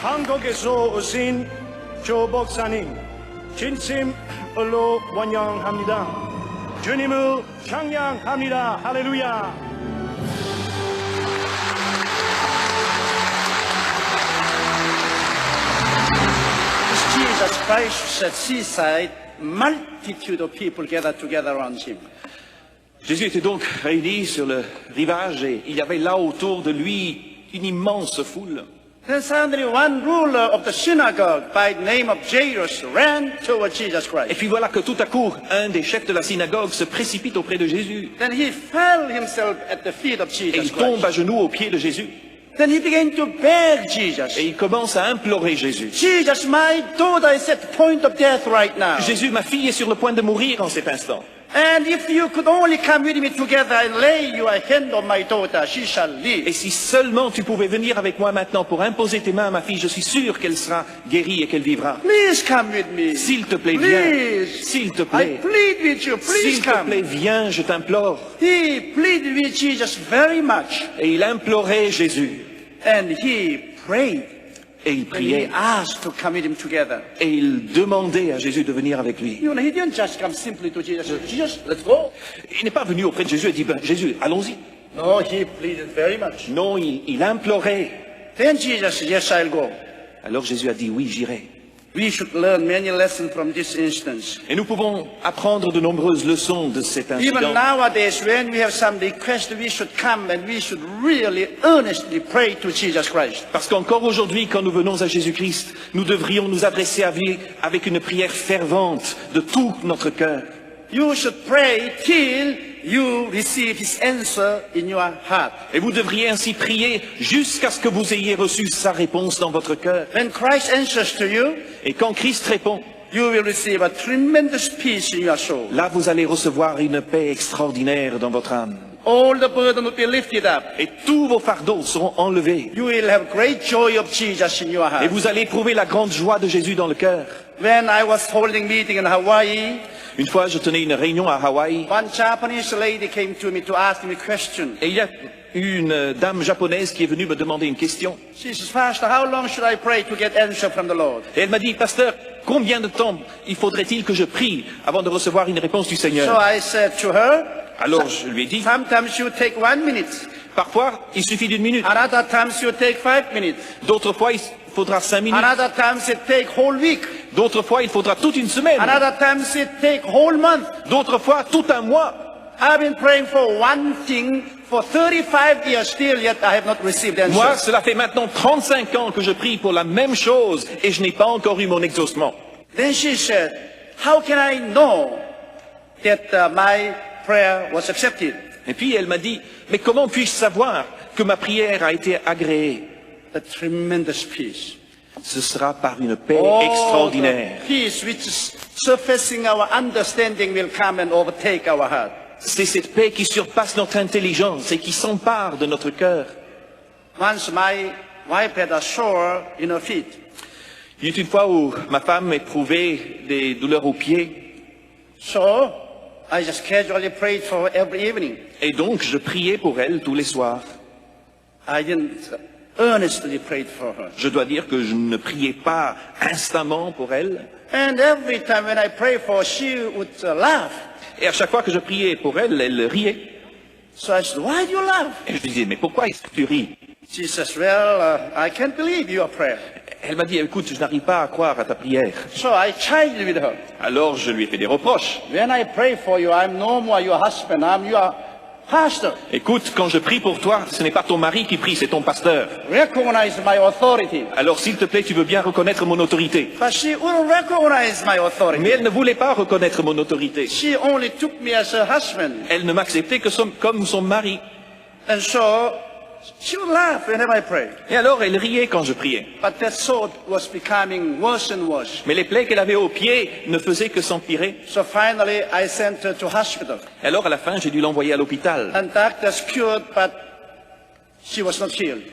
한국에서 오신 조 목사님 진심으로 환영합니다. 주님을 찬양합니다. 할렐루야. Jesus Christ at seaside, multitude of people gathered together around him. Jésus était donc réuni sur le rivage et il y avait là autour de lui une immense foule. Then suddenly one ruler of the synagogue by the name of Jairus ran toward Jesus Et Christ. puis voilà que tout à coup, un des chefs de la synagogue se précipite auprès de Jésus. Then he fell himself at the feet of Et Jesus il tombe Christ. à genoux aux pieds de Jésus. Then he began to beg Jesus. Et il commence à implorer Jésus. Jesus, my daughter is at the point of death right now. Jésus, ma fille est sur le point de mourir en cet instant. And if you could only come with me together and lay your hand on my daughter, she shall live. Et si seulement tu pouvais venir avec moi maintenant pour imposer tes mains à ma fille, je suis sûr qu'elle sera guérie et qu'elle vivra. Please come with me. S'il te plaît, viens. Please. S'il te I plaît. plead with you. Please S'il te come. plaît, viens, je t'implore. He pleaded with Jesus very much. Et il implorait Jésus. And he prayed. Et il And he priait. asked to come with him together. Et il demandait à Jésus de venir avec lui. You know, he didn't just come simply to Jesus. Jesus, let's go. Il n'est pas venu auprès de Jésus et dit, ben, Jésus, allons-y. No, he pleaded very much. Non, il implorait. Then Jesus said, yes, I'll go. Alors Jésus a dit, oui, j'irai. We should learn many lessons from this instance. Et nous pouvons apprendre de nombreuses leçons de cet Even incident. nowadays, when we have some request, we should come and we should really earnestly pray to Jesus Christ. Parce qu'encore aujourd'hui, quand nous venons à Jésus-Christ, nous devrions nous adresser à lui avec une prière fervente de tout notre cœur. You should pray till you receive his answer in your heart. Et vous devriez ainsi prier jusqu'à ce que vous ayez reçu sa réponse dans votre cœur. When Christ answers to you, Et quand Christ répond, you will receive a tremendous peace in your soul. là vous allez recevoir une paix extraordinaire dans votre âme. All the burden will be lifted up. Et tous vos fardeaux seront enlevés. You will have great joy of Jesus in your Et heart. vous allez éprouver la grande joie de Jésus dans le cœur. When I was holding meeting in Hawaii, Une fois, je tenais une réunion à Hawaï. one Japanese lady came to me to ask me a question. Et il y a une dame japonaise qui est venue me demander une question. She says, Pastor, how long should I pray to get answer from the Lord? Et elle m'a dit, pasteur, combien de temps il faudrait-il que je prie avant de recevoir une réponse du So Seigneur? I said to her, Alors je lui ai dit, sometimes you take 1 minute. parfois il suffit d'une minute. Another times you take 5 minutes. D'autres fois il faudra 5 minutes. Another times it take whole week. D'autres fois il faudra toute une semaine. Another times it take whole month. D'autres fois tout un mois. I've been praying for one thing for 35 years still, yet I have not received answer. Moi, cela fait maintenant 35 ans que je prie pour la même chose et je n'ai pas encore eu mon exaucement. Then she said, how can I know that my prayer was accepted? Et puis elle m'a dit, mais comment puis-je savoir que ma prière a été agréée? The tremendous peace. Ce sera par une paix Oh, extraordinaire. the peace which is surpassing our understanding will come and overtake our heart. C'est cette paix qui surpasse notre intelligence et qui s'empare de notre cœur. Once my wife had a sore in her feet. Il y a une fois où ma femme éprouvait des douleurs aux pieds So I just casually prayed for her every evening. et donc je priais pour elle tous les soirs. I didn't earnestly pray for her. Je dois dire que je ne priais pas instamment pour elle. And every time when I pray for her, she would laugh. Et à chaque fois que je priais pour elle, elle riait. So I said, why do you laugh? Et je lui disais, mais pourquoi est-ce que tu ris? She says, well, I can't believe your prayer. Elle m'a dit, écoute, je n'arrive pas à croire à ta prière. So I chided with her. Alors je lui ai fait des reproches. When I pray for you, I'm no more your husband, I'm your pastor. Écoute, quand je prie pour toi, ce n'est pas ton mari qui prie, c'est ton pasteur. Recognize my authority. Alors s'il te plaît, tu veux bien reconnaître mon autorité. But she wouldn't recognize my Mais authority. elle ne voulait pas reconnaître mon autorité. She only took me as her husband. Elle ne m'acceptait que comme son mari. And so she would laugh whenever I prayed. Et alors elle riait quand je priais. But that sore was becoming worse and worse. Mais les plaies qu'elle avait aux pieds ne faisaient que s'empirer. So finally I sent her to hospital. Et alors à la fin, j'ai dû l'envoyer à l'hôpital. And doctors cured, but she was not healed.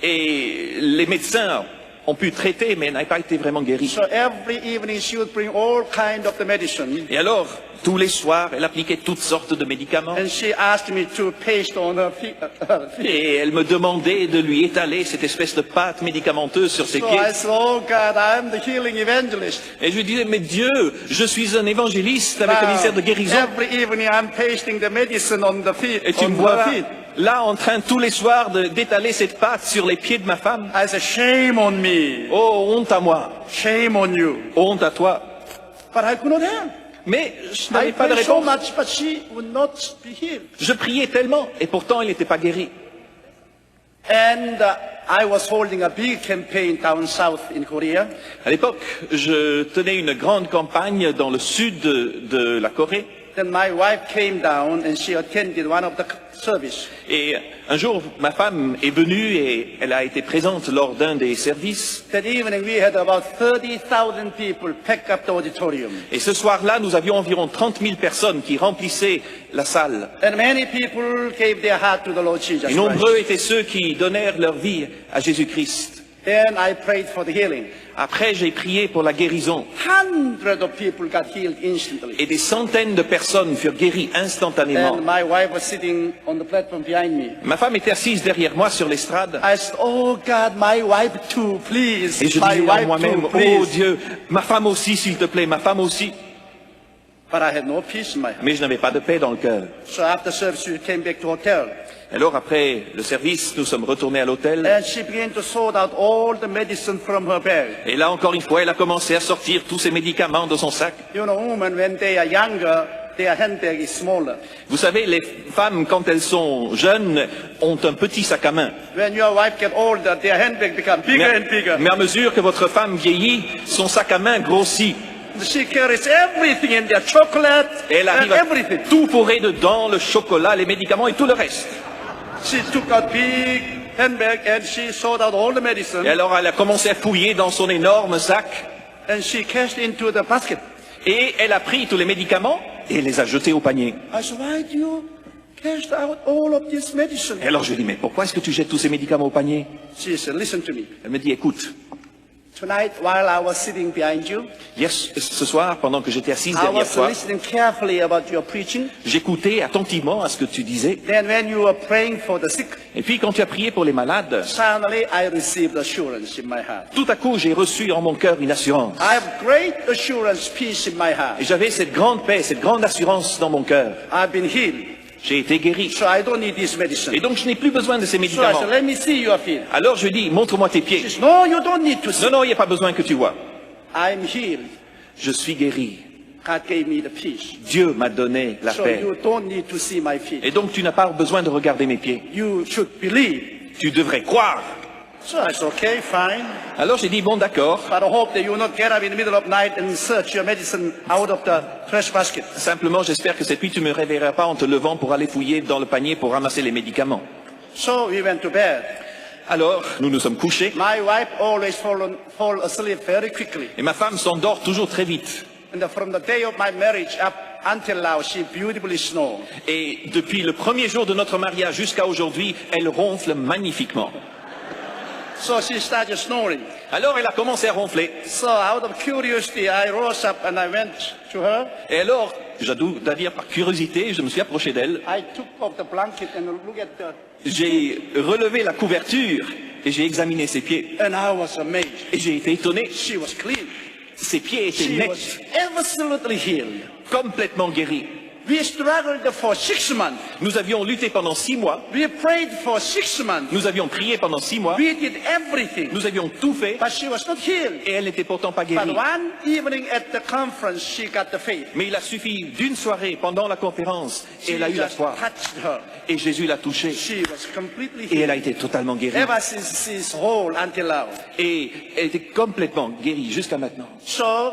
Et les médecins ont pu traiter, mais elle n'a pas été vraiment guérie. So every evening she would bring all kind of the medicine. Et alors, tous les soirs, elle appliquait toutes sortes de médicaments. And she asked me to paste on her feet. Et elle me demandait de lui étaler cette espèce de pâte médicamenteuse sur ses So pieds. I said, oh God, I'm the healing evangelist. Et je lui disais, mais Dieu, je suis un évangéliste avec un ministère de guérison. Every evening I'm pasting the medicine on the feet. Et tu on me vois her feet. là en train tous les soirs d'étaler cette pâte sur les pieds de ma femme. I said, shame on me. Oh, honte à moi, Shame on you. honte à toi. But I could not help. Mais je I n'avais pas de prayed so réponse. much, but she would not be healed. Je priais tellement et pourtant elle n'était pas guérie. And I was holding a big campaign down south in Korea. À l'époque, je tenais une grande campagne dans le sud de la Corée. Then my wife came down and she attended one of the service. Et un jour, ma femme est venue et elle a été présente lors d'un des services. That evening we had about 30,000 people pack up the auditorium. Et ce soir-là, nous avions environ 30 000 personnes qui remplissaient la salle. And many people gave their heart to the Lord Jesus Et nombreux Christ. étaient ceux qui donnèrent leur vie à Jésus-Christ. Then I prayed for the healing. Après, j'ai prié pour la guérison. Hundreds of people got healed instantly. Et des centaines de personnes furent guéries instantanément. And my wife was sitting on the platform behind me. Ma femme était assise derrière moi sur l'estrade. I said, oh God, my wife too, please. Et je My disais en wife moi-même, too, oh please. Dieu, ma femme aussi, s'il te plaît, ma femme aussi. But I had no peace in my heart. Mais je n'avais pas de paix dans le cœur. So after service, we came back to hotel. Alors après le service, nous sommes retournés à l'hôtel. And she began to sort out all the medicine from her bag. Et là, encore une fois, elle a commencé à sortir tous ses médicaments de son sac. You know, women, when they are younger, their handbag is smaller. Vous savez, les femmes, quand elles sont jeunes, ont un petit sac à main. When your wife gets older, their handbag becomes bigger and bigger. Mais à mesure que votre femme vieillit, son sac à main grossit. She carries everything in there, chocolate Et elle and arrive à everything. tout fourrer dedans, le chocolat, les médicaments et tout le reste. She took a big handbag and she sorted out all the medicine. Et alors, elle a commencé à fouiller dans son énorme sac. And she cast into the basket. Et elle a pris tous les médicaments et les a jetés au panier. I said, why do you cast out all of this medicine? Et alors je lui ai dit, mais pourquoi est-ce que tu jettes tous ces médicaments au panier? She said, listen to me. Elle me dit, écoute, Tonight, while I was sitting behind you, hier, ce soir, pendant que j'étais assise I derrière was toi, listening carefully about your preaching. j'écoutais attentivement à ce que tu disais. Then when you were praying for the sick, Et puis quand tu as prié pour les malades, suddenly I received assurance in my heart. tout à coup, j'ai reçu en mon cœur une assurance. I have great assurance, peace in my heart. Et j'avais cette grande paix, cette grande assurance dans mon cœur. I've been healed, J'ai été guéri. so I don't need this medicine. Et donc, je n'ai plus besoin de ces So I médicaments. said, let me see your feet. Alors je dis, montre-moi tes pieds. She said, no, you don't need to see. Non, non, il n'y a pas besoin que tu vois. I'm healed. Je suis guéri. God gave me the peace. Dieu m'a donné la So paix. you don't need to see my feet. Et donc, tu n'as pas besoin de regarder mes pieds. You should believe. Tu devrais croire. So I said, okay, fine. Alors j'ai dit, bon, d'accord. But I hope that you will not get up in the middle of night and search your medicine out of the trash basket. Simplement, j'espère que cette nuit, tu ne me réveilleras pas en te levant pour aller fouiller dans le panier pour ramasser les médicaments. So we went to bed. Alors, nous nous sommes couchés. My wife always fall asleep very quickly. Et ma femme s'endort toujours très vite. And from the day of my marriage up until now, she beautifully snores. Et depuis le premier jour de notre mariage jusqu'à aujourd'hui, elle ronfle magnifiquement. So she started snoring. Alors, elle a commencé à ronfler. So out of curiosity, I rose up and I went to her. Et alors, j'avoue dire par curiosité, je me suis approché d'elle. I took off the blanket and looked at the... J'ai relevé la couverture et j'ai examiné ses pieds. And I was amazed. Et j'ai été étonné. She was clean. Ses pieds étaient She nets, was absolutely healed. complètement guéris. We struggled for 6 months. Nous avions lutté pendant 6 mois. We prayed for 6 months. Nous avions prié pendant 6 mois. We did everything. Nous avions tout fait. But she was not healed. Et elle n'était pourtant pas But guérie. one evening at the conference, she got the faith. Mais il a suffi d'une soirée pendant la conférence et elle a eu la Jesus foi. touched her. Et Jésus l'a touchée. She was completely Et elle healed. a été totalement guérie. Ever since she's whole until now. Et elle était complètement guérie jusqu'à maintenant. So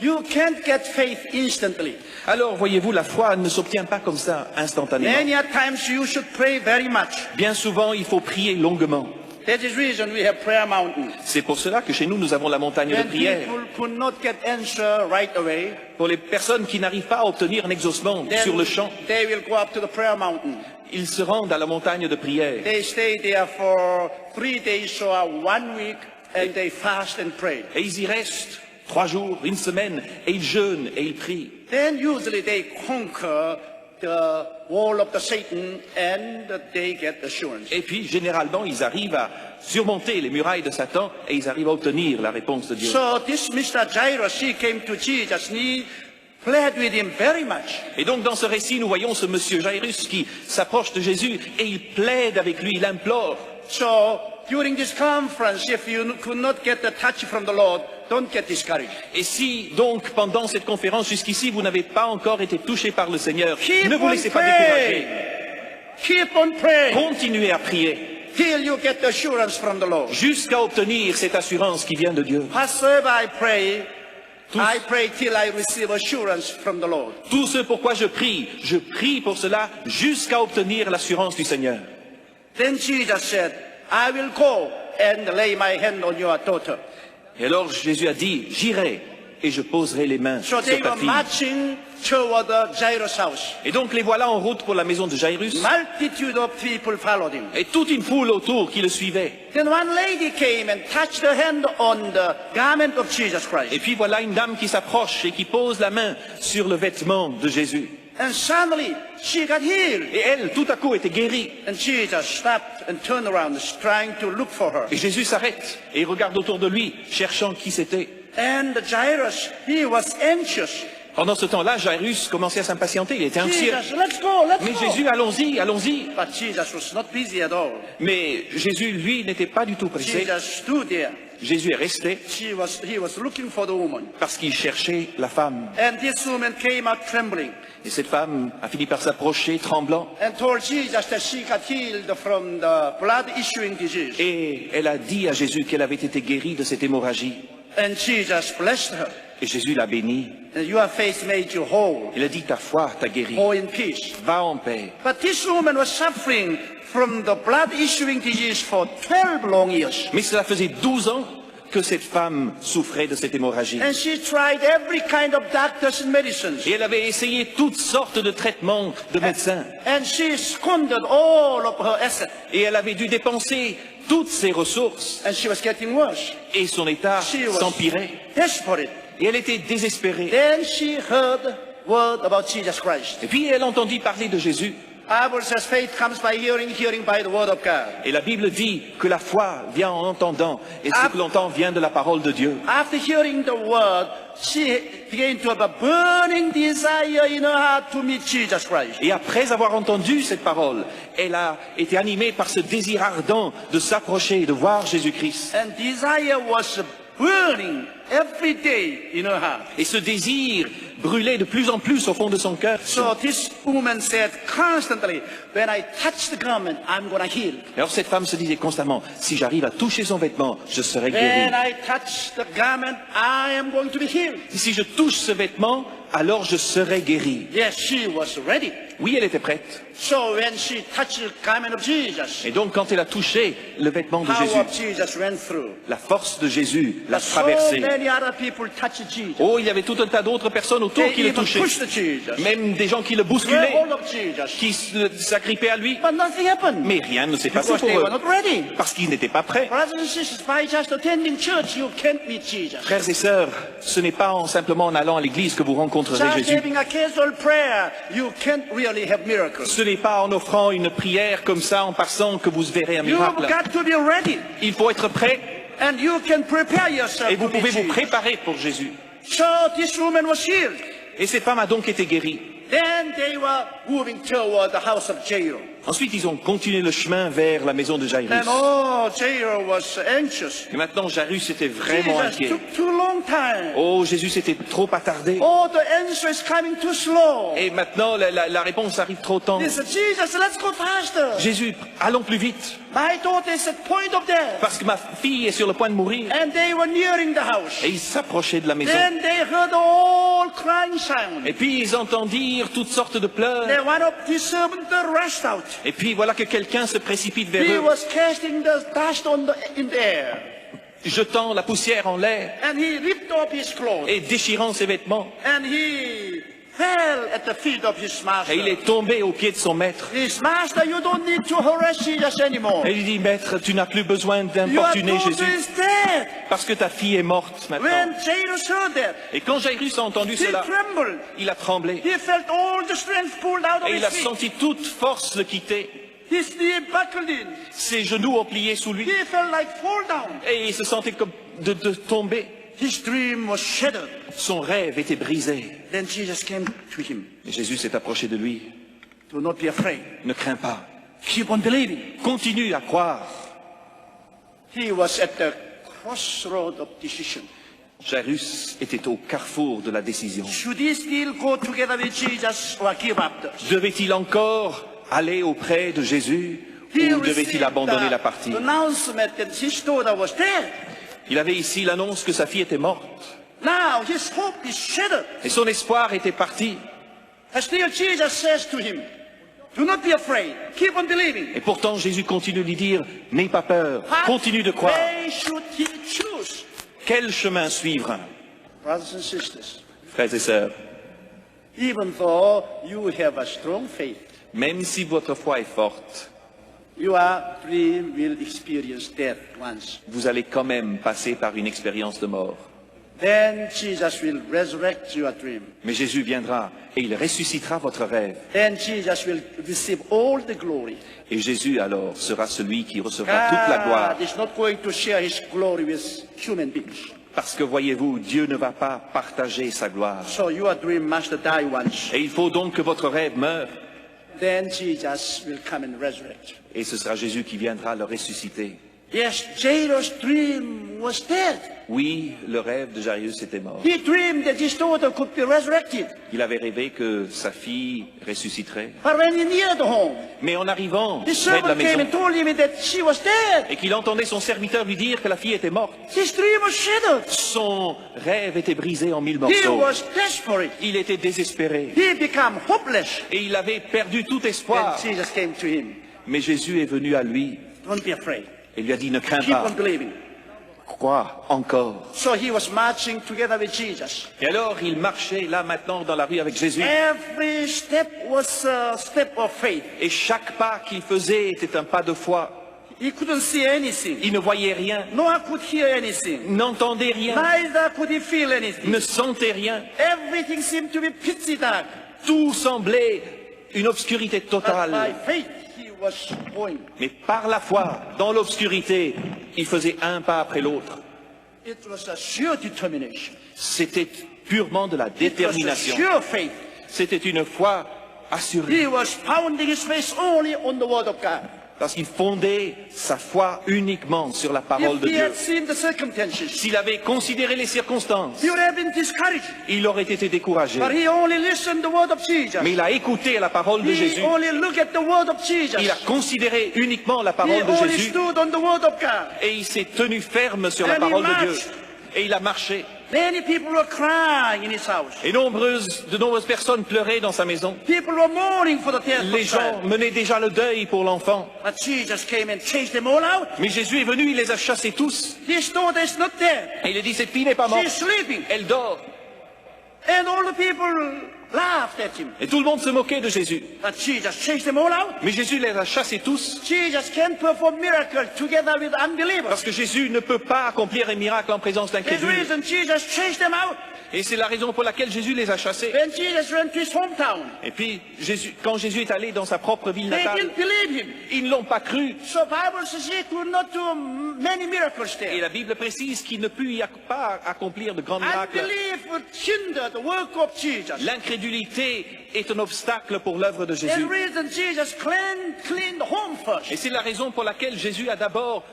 you can't get faith instantly. Alors, voyez-vous, la foi ne s'obtient pas comme ça instantanément. Many a times you should pray very much. Bien souvent, il faut prier longuement. That is the reason we have prayer mountain. C'est pour cela que chez nous, nous avons la montagne de When prière. people could not get answer right away, Pour les personnes qui n'arrivent pas à obtenir un exaucement then sur le champ, they will go up to the prayer mountain. ils se rendent à la montagne de prière. They stay there for 3 days or 1 week and they fast and pray. Et ils y restent 3 jours, une semaine, et ils jeûnent et ils prient. then usually they conquer the wall of the Satan and they get assurance. Et puis, généralement, ils arrivent à surmonter les murailles de Satan et ils arrivent à obtenir la réponse de Dieu. So this Mr. Jairus, he came to Jesus and he pleaded with him very much. Et donc, dans ce récit, nous voyons ce monsieur Jairus qui s'approche de Jésus et il plaide avec lui, il implore. So during this conference, if you could not get the touch from the Lord, don't get discouraged. Et si, donc, pendant cette conférence jusqu'ici, vous n'avez pas encore été touché par le Seigneur, ne vous laissez pas décourager. Keep on praying Continuez à prier till you get the assurance from the Lord. jusqu'à obtenir cette assurance qui vient de Dieu. Whatsoever I pray till I receive assurance from the Lord. Tout ce pourquoi je prie pour cela jusqu'à obtenir l'assurance du Seigneur. Then Jesus said, I will go and lay my hand on your daughter. Et alors Jésus a dit, j'irai et je poserai les mains So sur they ta were fille. marching toward the Jairus' house. Et donc les voilà en route pour la maison de Jairus. Multitude of people followed him. Et toute une foule autour qui le suivait. Then one lady came and touched her hand on the garment of Jesus Et Christ. puis voilà une dame qui s'approche et qui pose la main sur le vêtement de Jésus. And suddenly she got healed. Et elle, tout à coup, était guérie. And Jesus stopped and turned around, trying to look for her. Et Jésus s'arrête et il regarde autour de lui, cherchant qui c'était. And Jairus, he was anxious. Pendant ce temps-là, Jairus commençait à s'impatienter, il était anxieux. Jesus, let's go, let's Mais go. Jésus, allons-y, allons-y. But Jesus was not busy at all. Mais Jésus, lui, n'était pas du tout pressé. Jesus stood there. Jésus est resté He was looking for the woman. parce qu'il cherchait la femme. And this woman came out trembling Et cette femme a fini par s'approcher, tremblant. and told Jesus that she got healed from the blood issuing disease. Et elle a dit à Jésus qu'elle avait été guérie de cette hémorragie. And Jesus blessed her. Et Jésus l'a bénie. And your faith made you whole. Il a dit, ta foi t'a guérie. Go in peace. Va en paix. But this woman was suffering from the blood issuing disease for 12 long years. Mais cela faisait 12 ans que cette femme souffrait de cette hémorragie. And she tried every kind of doctors and medicines. Et elle avait essayé toutes sortes de traitements de médecins. And she squandered all of her assets. Et elle avait dû dépenser toutes ses ressources. And she was getting worse. Et son état She was s'empirait. desperate. Et elle était désespérée. Then she heard word about Jesus Christ. Et puis elle entendit parler de Jésus. Bible says faith comes by hearing, hearing by the word of God. Et la Bible dit que la foi vient en entendant. Et ce que l'on entend vient de la parole de Dieu. After hearing the word, she began to have a burning desire in her heart to meet Jesus Christ. Et après avoir entendu cette parole, elle a été animée par ce désir ardent de s'approcher et de voir Jésus-Christ. And desire was burning every day in her heart. Et ce désir brûlait de plus en plus au fond de son cœur. So this woman said constantly, when I touch the garment, I'm going to heal. Alors cette femme se disait constamment, si j'arrive à toucher son vêtement, je serai guérie. When I touch the garment, I am going to be healed. Si je touche ce vêtement, alors je serai guérie. Yes, she was ready. Oui, elle était prête. So when she touched the garment of Jesus, Et donc quand elle a touché le vêtement de power Jésus, of Jesus ran through. la force de Jésus l'a So traversée. many other people touched Jesus. Oh, il y avait tout un tas d'autres personnes autour They qui le even touchaient. pushed Jesus. Même des gens qui le Grab bousculaient, hold of Jesus. qui s'agrippaient à lui. But nothing happened. Mais rien ne s'est passé Because pour they were eux. not ready. Parce qu'ils n'étaient pas prêts. Brothers and sisters, by just attending church, you can't meet Jesus. Frères et sœurs, ce n'est pas simplement en allant à l'église que vous rencontrerez Just Jésus. having a casual prayer, you can't really have miracles. Ce n'est pas en offrant une prière comme ça, en passant, que vous verrez un You've miracle. got to be ready. Il faut être prêt And you can prepare yourself et vous to meet pouvez vous Jesus. préparer pour Jésus. So this woman was healed. Et cette femme a donc été guérie. Then they were moving toward the house of Jairus. Ensuite, ils ont continué le chemin vers la maison de Jairus. And Jairus was anxious. Et maintenant, Jairus était vraiment Jesus inquiet. took too long time. Oh, Jésus s'était trop attardé. The answer is coming too slow. Et maintenant, la réponse arrive trop tard. They said, Jesus, let's go faster. Jésus, allons plus vite, My daughter is at point of death. parce que ma fille est sur le point de mourir. And they were nearing the house. Et ils s'approchaient de la maison. Then they heard all crying sound. Et puis ils entendirent toutes sortes de pleurs. Then one of the servants rushed out. Et puis voilà que quelqu'un se précipite vers He eux, was casting the dust in the air. jetant la poussière en l'air And he ripped off his clothes. et déchirant ses vêtements. And he fell at the feet of his master. Et il est tombé aux pieds de son maître. His master, you don't need to harass Jesus anymore. Et il dit, maître, tu n'as plus besoin Your d'importuner daughter Jésus, is dead. parce que ta fille est morte maintenant. When Jairus heard that, Et quand Jairus a entendu he cela, trembled. il a tremblé. He felt all the strength pulled out of Et his il a feet. senti toute force le quitter. His knee buckled in. Ses genoux ont plié sous lui. He felt like fall down. Et il se sentait comme de tomber. His dream was shattered. Son rêve était brisé. Then Jesus came to him. Et Jésus s'est approché de lui. Do not be afraid. Ne crains pas. Keep on believing. Continue à croire. He was at the crossroad of decision. Jairus était au carrefour de la décision. Should he still go together with Jesus or give up? Devait-il encore aller auprès de Jésus He ou devait-il abandonner la partie? the announcement that his daughter was dead. Il avait ici l'annonce que sa fille était morte. Now his hope is shattered. Et son espoir était parti. And still Jesus says to him, do not be afraid. Keep on believing. Et pourtant Jésus continue de lui dire, n'aie pas peur, continue de What croire. way should he choose? Quel chemin suivre? Brothers and sisters, Frères et sœurs, even though you have a strong faith, même si votre foi est forte, your dream will experience death once. vous allez quand même passer par une expérience de mort. Then Jesus will resurrect your dream. Mais Jésus viendra et il ressuscitera votre rêve. Then Jesus will receive all the glory. Et Jésus alors sera celui qui recevra toute la gloire. God is not going to share his glory with human beings. Parce que voyez-vous, Dieu ne va pas partager sa gloire. So your dream must die once. Et il faut donc que votre rêve meure. Then Jesus will come and resurrect. Et ce sera Jésus qui viendra le ressusciter. Yes, Jairus' dream was dead. Oui, le rêve de Jairus était mort. He dreamed that his daughter could be resurrected. Il avait rêvé que sa fille ressusciterait. But when he neared home, Mais en arrivant his près de la servant came maison, and told him that she was dead. et qu'il entendait son serviteur lui dire que la fille était morte, His dream was shattered. son rêve était brisé en mille He morceaux. was desperate. Il était désespéré. He became hopeless. Et il avait perdu tout Then espoir. Jesus came to him. Mais Jésus est venu à lui Don't be afraid. et lui a dit, ne crains Keep on pas, believing. crois encore. So he was marching together with Jesus. Et alors il marchait là maintenant dans la rue avec Jésus. Every step was a step of faith. Et chaque pas qu'il faisait était un pas de foi. He couldn't see anything. Il ne voyait rien, Nor could hear anything. n'entendait rien, Neither could he feel anything. ne sentait rien. Everything seemed to be pitchy dark. Tout semblait une obscurité But totale. by faith he was going. Mais par la foi, dans l'obscurité, il faisait un pas après l'autre. It was a sure determination. C'était purement de la It was a détermination. sure faith. C'était une foi assurée. He was pounding his face only on the word of God. Parce qu'il fondait sa foi uniquement sur la parole If de he Dieu. had seen the circumstances, S'il avait considéré les circonstances, he would have been discouraged. il aurait été découragé. But he only listened to the word of Jesus. Mais il a écouté la parole de He Jésus. only looked at the word of Jesus. Il a considéré uniquement la He parole de only Jésus. stood on the word of God. Et il s'est tenu ferme sur la And he parole de Dieu. marched. Et il a marché. Many people were crying in his house. Et de nombreuses personnes pleuraient dans sa maison. People were mourning for the death of Les the gens child. menaient déjà le deuil pour l'enfant. But Jesus came and chased them all out. Mais Jésus est venu, il les a chassés tous. His daughter is not dead. Et il a dit, cette fille n'est pas morte. She's sleeping. Elle dort. And all the people laughed at him. Et tout le monde se moquait de Jésus. But Jesus chased them all out. Mais Jésus les a chassés tous. Jesus can perform miracles together with unbelievers. Parce que Jésus ne peut pas accomplir un miracle en présence That's the d'incrédules. reason Jesus chased them out. Et c'est la raison pour laquelle Jésus les a chassés. When Jesus went to his hometown, Et puis, quand Jésus est allé dans sa propre ville they natale, didn't believe him. ils ne l'ont pas cru. So Bible says he could not do many miracles Et there. la Bible précise qu'il ne put pas accomplir de grands miracles. Unbelief would hinder the work of Jesus. L'incrédulité est un obstacle pour l'œuvre de That's Jésus. the reason Jesus cleaned the home Et first. c'est la raison pour laquelle Jésus a d'abord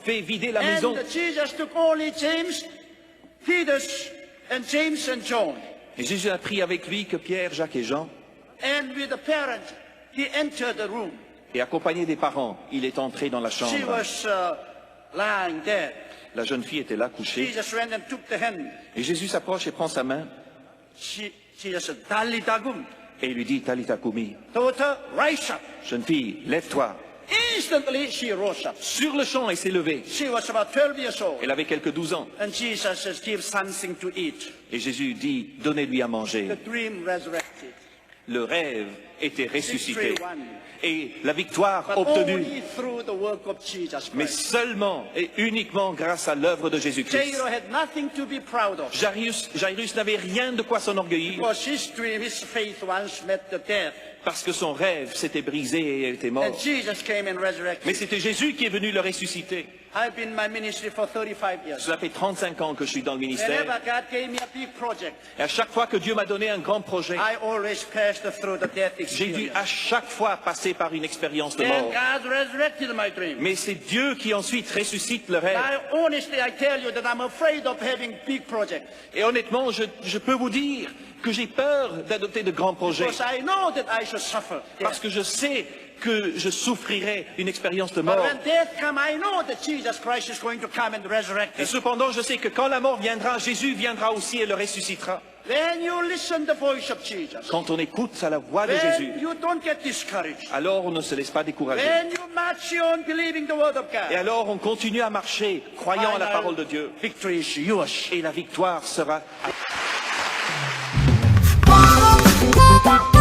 fait vider la maison. And Jesus took only James, Peter, and James and John. Et Jésus a pris avec lui que Pierre, Jacques et Jean. And with the parents, he entered the room. Et accompagné des parents, il est entré dans la She chambre. was lying dead. La jeune fille était là, couchée. Jesus went and took the hand. Et Jésus s'approche et prend sa main Jesus said, Talitha cum. et il lui dit, Talitha Kumi, Daughter, rise up. jeune fille, lève-toi. Instantly, she rose up. sur le champ et s'est levée. She was about 12 years old. Elle avait quelques 12 ans. And Jesus says, give something to eat. Et Jésus dit, donnez-lui à manger. The dream resurrected. Le rêve était ressuscité. Victory won. Et la victoire But obtenue. only through the work of Jesus Mais Christ. seulement et uniquement grâce à l'œuvre de Jésus-Christ. Jairo had nothing to be proud of. Jairus n'avait rien de quoi s'enorgueillir Because his dream, his faith once met the death. parce que son rêve s'était brisé et était And mort. Jesus came and resurrected. Mais c'était Jésus qui est venu le ressusciter. I've been in my ministry for 35 years. Cela fait 35 ans que je suis dans le ministère. Whenever God gave me a big project, Et à chaque fois que Dieu m'a donné un grand projet, I always passed through the death j'ai dû experience. à chaque fois passer par une expérience de Then mort. God resurrected my dream. Mais c'est Dieu qui ensuite ressuscite le rêve. Honestly, I tell you that I'm afraid of having big projects. Et honnêtement, je peux vous dire que j'ai peur d'adopter de grands projets Because I know that I shall suffer. parce que je sais que je souffrirai une expérience de But mort. when death comes, I know that Jesus Christ is going to come and resurrect Et us. cependant, je sais que quand la mort viendra, Jésus viendra aussi et le ressuscitera. When you listen to the voice of Jesus, Quand on écoute à la voix de Jésus, when you don't get discouraged, alors on ne se laisse pas décourager. when you march on believing the word of Et God, alors on continue à marcher, croyant à la parole de Dieu. victory is yours. Et la victoire sera à